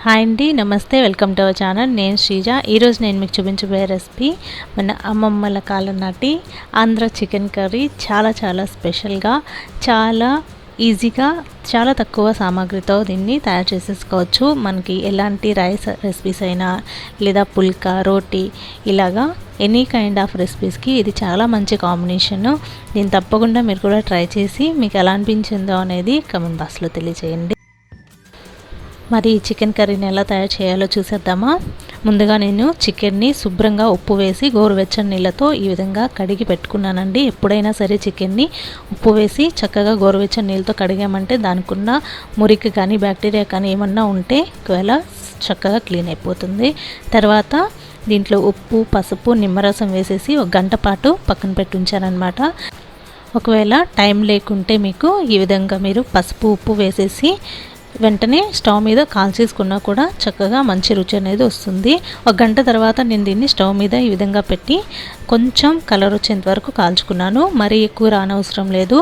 Hi అండి, నమస్తే. Welcome to our channel. నేను శ్రీజ. ఈరోజు నేను మీకు చూపించబోయే రెసిపీ మన అమ్మమ్మల కాలం నాటి ఆంధ్ర చికెన్ కర్రీ. చాలా స్పెషల్గా, చాలా ఈజీగా, చాలా తక్కువ సామాగ్రితో దీన్ని తయారు చేసేసుకోవచ్చు. మనకి ఎలాంటి రైస్ రెసిపీస్ అయినా లేదా పుల్కా, రోటీ, ఇలాగా ఎనీ కైండ్ ఆఫ్ రెసిపీస్కి ఇది చాలా మంచి కాంబినేషను. దీన్ని తప్పకుండా మీరు కూడా ట్రై చేసి మీకు ఎలా అనిపించిందో అనేది కామెంట్ బాక్స్లో తెలియజేయండి. మరి చికెన్ కర్రీని ఎలా తయారు చేయాలో చూసేద్దామా. ముందుగా నేను చికెన్ని శుభ్రంగా ఉప్పు వేసి గోరువెచ్చని నీళ్ళతో ఈ విధంగా కడిగి పెట్టుకున్నానండి. ఎప్పుడైనా సరే చికెన్ని ఉప్పు వేసి చక్కగా గోరువెచ్చని నీళ్ళతో కడిగామంటే దానికున్న మురికి కానీ బ్యాక్టీరియా కానీ ఏమన్నా ఉంటే ఒకవేళ చక్కగా క్లీన్ అయిపోతుంది. తర్వాత దీంట్లో ఉప్పు, పసుపు, నిమ్మరసం వేసేసి ఒక గంట పాటు పక్కన పెట్టి ఉంచానన్నమాట. ఒకవేళ టైం లేకుంటే మీకు ఈ విధంగా మీరు పసుపు, ఉప్పు వేసేసి వెంటనే స్టవ్ మీద కాల్చేసుకున్నా కూడా చక్కగా మంచి రుచి అనేది వస్తుంది. ఒక గంట తర్వాత నేను దీన్ని స్టవ్ మీద ఈ విధంగా పెట్టి కొంచెం కలర్ వచ్చేంత వరకు కాల్చుకున్నాను. మరీ ఎక్కువ రానవసరం లేదు.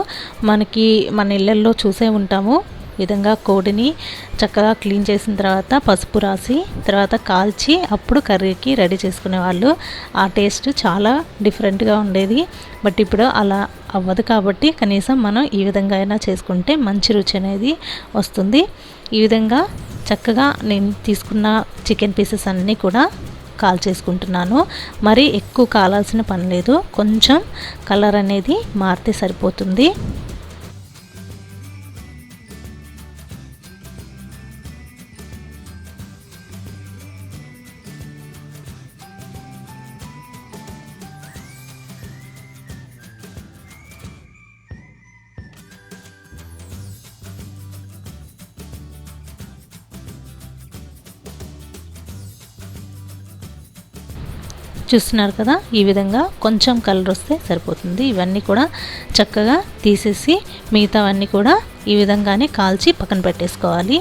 మన ఇళ్ళల్లో చూసే ఉంటాము, విధంగా కోడిని చక్కగా క్లీన్ చేసిన తర్వాత పసుపు రాసి తర్వాత కాల్చి అప్పుడు కర్రీకి రెడీ చేసుకునేవాళ్ళు. ఆ టేస్ట్ చాలా డిఫరెంట్గా ఉండేది. బట్ ఇప్పుడు అలా అవ్వదు కాబట్టి కనీసం మనం ఈ విధంగా అయినా చేసుకుంటే మంచి రుచి అనేది వస్తుంది. ఈ విధంగా చక్కగా నేను తీసుకున్న చికెన్ పీసెస్ అన్నీ కూడా కాల్ చేసుకుంటున్నాను. మరి ఎక్కువ కాలాల్సిన పని లేదు, కొంచెం కలర్ అనేది మారితే సరిపోతుంది. చూస్తున్నారు కదా, ఈ విధంగా కొంచెం కలర్ వస్తే సరిపోతుంది. ఇవన్నీ కూడా చక్కగా తీసేసి మిగతావన్నీ కూడా ఈ విధంగానే కాల్చి పక్కన పెట్టేసుకోవాలి.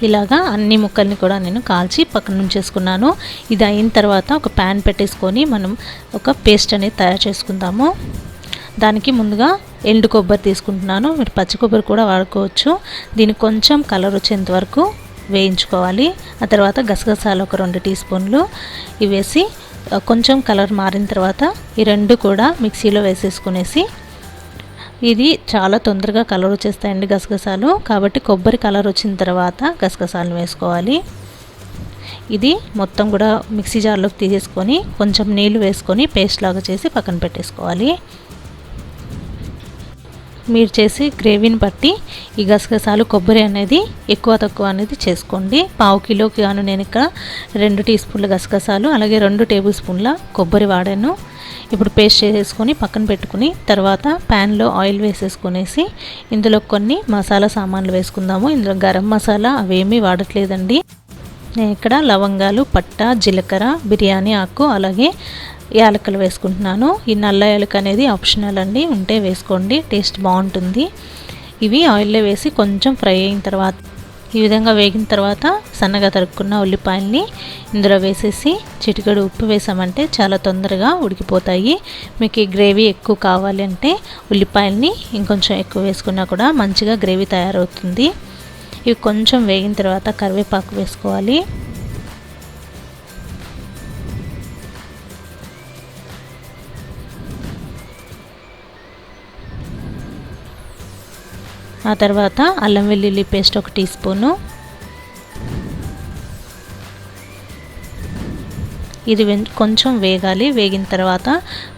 ఇలాగా అన్ని ముక్కల్ని కూడా నేను కాల్చి పక్కన ఉంచేసుకున్నాను. ఇది అయిన తర్వాత ఒక ప్యాన్ పెట్టేసుకొని మనం ఒక పేస్ట్ అనేది తయారు చేసుకుందాము. దానికి ముందుగా ఎండు కొబ్బరి తీసుకుంటున్నాను. మీరు పచ్చి కొబ్బరి కూడా వాడుకోవచ్చు. దీనికి కొంచెం కలర్ వచ్చేంత వరకు వేయించుకోవాలి. ఆ తర్వాత గసగసాలు ఒక 2 టీ స్పూన్లు ఇవి వేసి కొంచెం కలర్ మారిన తర్వాత ఈ రెండు కూడా మిక్సీలో వేసేసుకునేసి, ఇది చాలా తొందరగా కలర్ వచ్చేస్తాయండి గసగసాలు, కాబట్టి కొబ్బరి కలర్ వచ్చిన తర్వాత గసగసాలను వేసుకోవాలి. ఇది మొత్తం కూడా మిక్సీ జార్లోకి తీసేసుకొని కొంచెం నీళ్లు వేసుకొని పేస్ట్ లాగా చేసి పక్కన పెట్టేసుకోవాలి. మీరు చేసి గ్రేవీని బట్టి ఈ గసగసాలు, కొబ్బరి అనేది ఎక్కువ తక్కువ అనేది చేసుకోండి. 1/2 కిలోకి గాను నేను ఇక్కడ 2 టీ స్పూన్ల గసగసాలు అలాగే 2 టేబుల్ స్పూన్ల కొబ్బరి వాడాను. ఇప్పుడు పేస్ట్ చేసేసుకొని పక్కన పెట్టుకుని తర్వాత ప్యాన్లో ఆయిల్ వేసేసుకునేసి ఇందులో కొన్ని మసాలా సామాన్లు వేసుకుందాము. ఇందులో గరం మసాలా అవేమీ వాడట్లేదండి. నేను ఇక్కడ లవంగాలు, పట్ట, జీలకర్ర, బిర్యానీ ఆకు అలాగే యాలకులు వేసుకుంటున్నాను. ఈ నల్ల యాలక అనేది ఆప్షనల్ అండి, ఉంటే వేసుకోండి, టేస్ట్ బాగుంటుంది. ఇవి ఆయిల్లో వేసి కొంచెం ఫ్రై అయిన తర్వాత ఈ విధంగా వేగిన తర్వాత సన్నగా తరుక్కున్న ఉల్లిపాయల్ని ఇందులో వేసేసి చిటికెడు ఉప్పు వేసామంటే చాలా తొందరగా ఉడికిపోతాయి. మీకు ఈ గ్రేవీ ఎక్కువ కావాలి అంటే ఉల్లిపాయల్ని ఇంకొంచెం ఎక్కువ వేసుకున్నా కూడా మంచిగా గ్రేవీ తయారవుతుంది. ఇవి కొంచెం వేగిన తర్వాత కరివేపాకు వేసుకోవాలి. ఆ తర్వాత అల్లం వెల్లుల్లి పేస్ట్ 1 టీ స్పూను. ఇది కొంచెం వేగాలి. వేగిన తర్వాత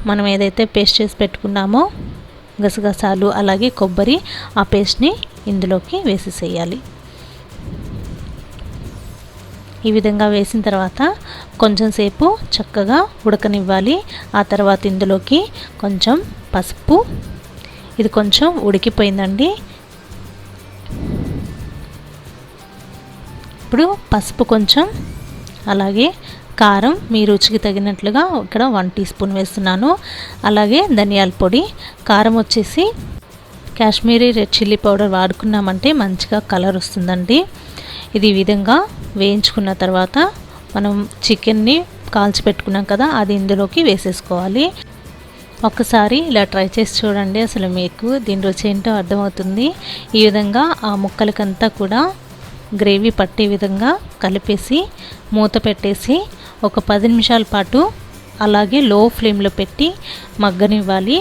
మనం ఏదైతే పేస్ట్ చేసి పెట్టుకున్నామో గసగసాలు అలాగే కొబ్బరి, ఆ పేస్ట్ని ఇందులోకి వేసేసేయాలి. ఈ విధంగా వేసిన తర్వాత కొంచెం సేపు చక్కగా ఉడకనివ్వాలి. ఆ తర్వాత ఇందులోకి కొంచెం పసుపు, ఇది కొంచెం ఉడికిపోయిందండి. ఇప్పుడు పసుపు కొంచెం అలాగే కారం మీ రుచికి తగినట్లుగా ఇక్కడ 1 టీ స్పూన్ వేస్తున్నాను. అలాగే ధనియాల పొడి, కారం వచ్చేసి కాశ్మీరీ రెడ్ చిల్లీ పౌడర్ వాడుకున్నామంటే మంచిగా కలర్ వస్తుందండి. ఇది ఈ విధంగా వేయించుకున్న తర్వాత మనం చికెన్ని కాల్చి పెట్టుకున్నాం కదా, అది ఇందులోకి వేసేసుకోవాలి. ఒక్కసారి ఇలా ట్రై చేసి చూడండి, అసలు మీకు దీని రుచి ఏంటో అర్థమవుతుంది. ఈ విధంగా ఆ ముక్కలకంతా కూడా గ్రేవీ పట్టే విధంగా కలిపేసి మూత పెట్టేసి ఒక 10 నిమిషాల పాటు అలాగే లో ఫ్లేమ్లో పెట్టి మగ్గనివ్వాలి.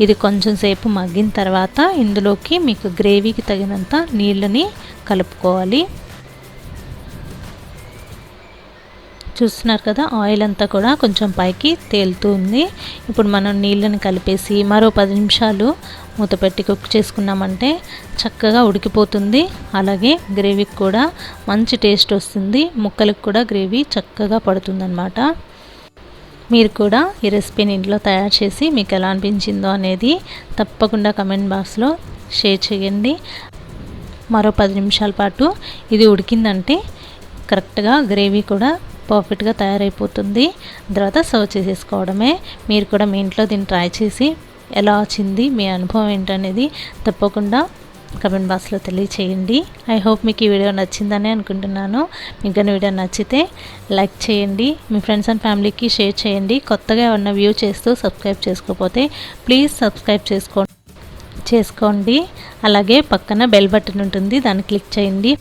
ఇది కొంచెం సేపు మగ్గిన తర్వాత ఇందులోకి మీకు గ్రేవీకి తగినంత నీళ్ళని కలుపుకోవాలి. చూస్తున్నారు కదా, ఆయిల్ అంతా కూడా కొంచెం పైకి తేలుతూ ఉంది. ఇప్పుడు మనం నీళ్ళని కలిపేసి మరో 10 నిమిషాలు మూత పెట్టి కుక్ చేసుకున్నామంటే చక్కగా ఉడికిపోతుంది. అలాగే గ్రేవీకి కూడా మంచి టేస్ట్ వస్తుంది, ముక్కలకు కూడా గ్రేవీ చక్కగా పడుతుందన్నమాట. మీరు కూడా ఈ రెసిపీని ఇంట్లో తయారు చేసి మీకు ఎలా అనిపించిందో అనేది తప్పకుండా కమెంట్ బాక్స్లో షేర్ చేయండి. మరో 10 నిమిషాల పాటు ఇది ఉడికిందంటే కరెక్ట్గా గ్రేవీ కూడా పర్ఫెక్ట్గా తయారైపోతుంది. తర్వాత సర్వ్ చేసేసుకోవడమే. మీరు కూడా మీ ఇంట్లో దీన్ని ట్రై చేసి ఎలా వచ్చింది, మీ అనుభవం ఏంటనేది తప్పకుండా కమెంట్ బాక్స్లో తెలియచేయండి. ఐ హోప్ మీకు ఈ వీడియో నచ్చిందని అనుకుంటున్నాను. మీకు కానీ వీడియో నచ్చితే లైక్ చేయండి, మీ ఫ్రెండ్స్ అండ్ ఫ్యామిలీకి షేర్ చేయండి. కొత్తగా ఉన్న వ్యూ చేస్తూ సబ్స్క్రైబ్ చేసుకోకపోతే ప్లీజ్ సబ్స్క్రైబ్ చేసుకోండి. అలాగే పక్కన బెల్ బటన్ ఉంటుంది, దాన్ని క్లిక్ చేయండి.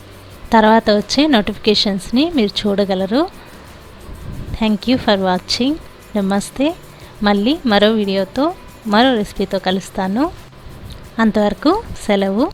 తర్వాత వచ్చే నోటిఫికేషన్స్ని మీరు చూడగలరు. Thank you for watching. నమస్తే. మళ్ళీ మరో వీడియోతో మరో రెసిపీతో కలుస్తాను. అంతవరకు సెలవు.